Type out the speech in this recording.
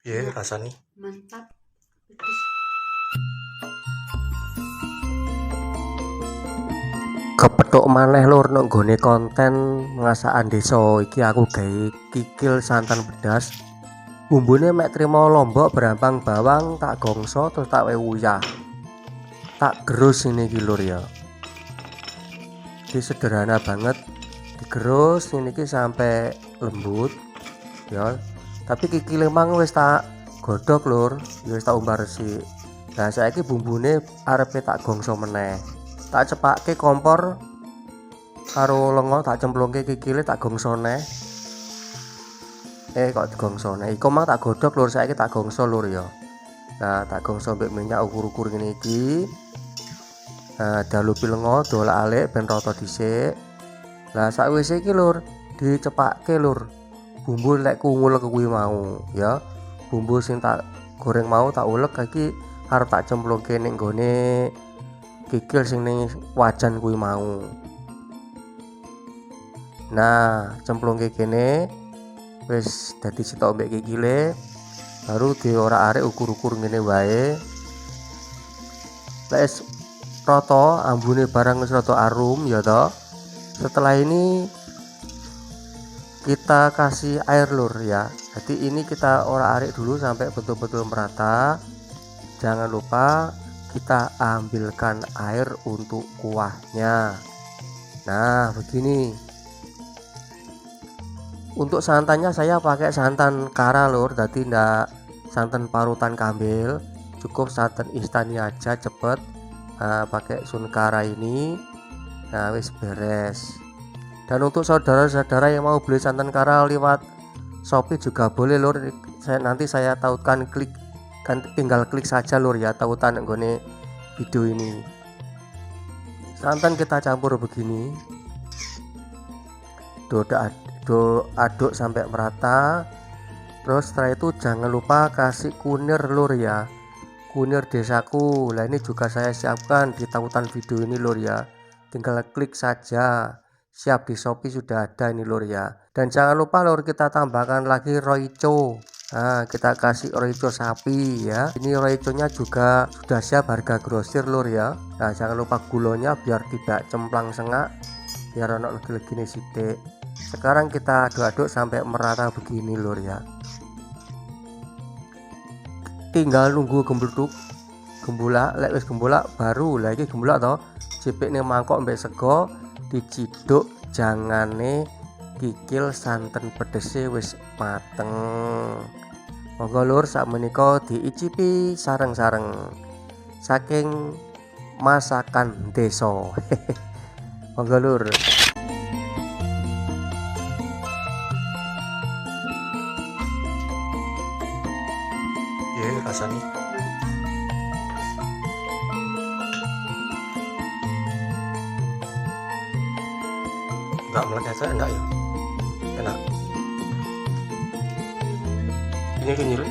Piye rasane? Mantap. Kepethuk maneh lur nek nggone konten masakan desa iki aku gawe kikil santan pedas. Bumbune mek trimo lombok, brambang, bawang, tak gongso terus tak uyah. Tak gerus ini iki lur ya. Iki sederhana banget. Digerus ini iki sampai lembut ya. Tapi kikile mang wis tak godhog lur, ya wis tak umbar resik. Nah, saiki bumbune arepe tak gongso meneh. Tak cepake kompor karo lenga, tak cemplungke kikile, tak gongso neh. Kok digongso neh. Iku mang tak godhog lur, saiki tak gongso lur ya. Nah, tak gongso mbek minyak ukur-ukur ngene iki. Nah, dalupi lenga dolak-alik ben rata dhisik. Lah sakwise iki lur, dicepake lur. Bumbu lek kuwul kuwi mau ya. Bumbu sing tak goreng mau tak ulek iki arep tak cemplungke ning nggone kikil sing ning wajan kuwi mau. Nah, cemplungke kene wis dadi sitok mbek kikile, baru diorak-arik ukur-ukur ngene wae. Wis rata ambune barang wis rada arum ya toh. Setelah ini kita kasih air lur ya. Jadi ini kita orak-arik dulu sampai betul-betul merata. Jangan lupa kita ambilkan air untuk kuahnya. Nah, begini. Untuk santannya saya pakai santan kara lur, jadi ndak santan parutan kambil, cukup santan istani aja cepet. Nah, pakai sun kara ini. Nah, wis beres. Dan untuk saudara-saudara yang mau beli santan kara lewat Shopee juga boleh lur. Nanti saya tautkan, tinggal klik saja lur ya, tautan nggone video ini. Santan kita campur begini. Aduk sampai merata. Terus setelah itu jangan lupa kasih kunir lur ya. Kunir desaku. Lah ini juga saya siapkan di tautan video ini lur ya. Tinggal klik saja. Siap di Shopee sudah ada ini lur ya. Dan jangan lupa lur, kita tambahkan lagi roico. Nah, kita kasih roico sapi ya. Ini roiconya juga sudah siap harga grosir lur ya. Nah, jangan lupa gulanya biar tidak cemplang sengak, biar ono legi-legine sithik. Sekarang kita aduk-aduk sampai merata begini lur ya. Tinggal nunggu gembulak, lek wis gembulak baru lagi gembulak toh. Jepik ning mangkok mbek sego, diciduk jangane kikil santen pedese wis mateng. Monggo lur, sakmenika diicipi sareng-sareng saking masakan desa. Monggo lur. Piye rasane? Enggak melekat, enggak ya? Enak. Ini kenyil.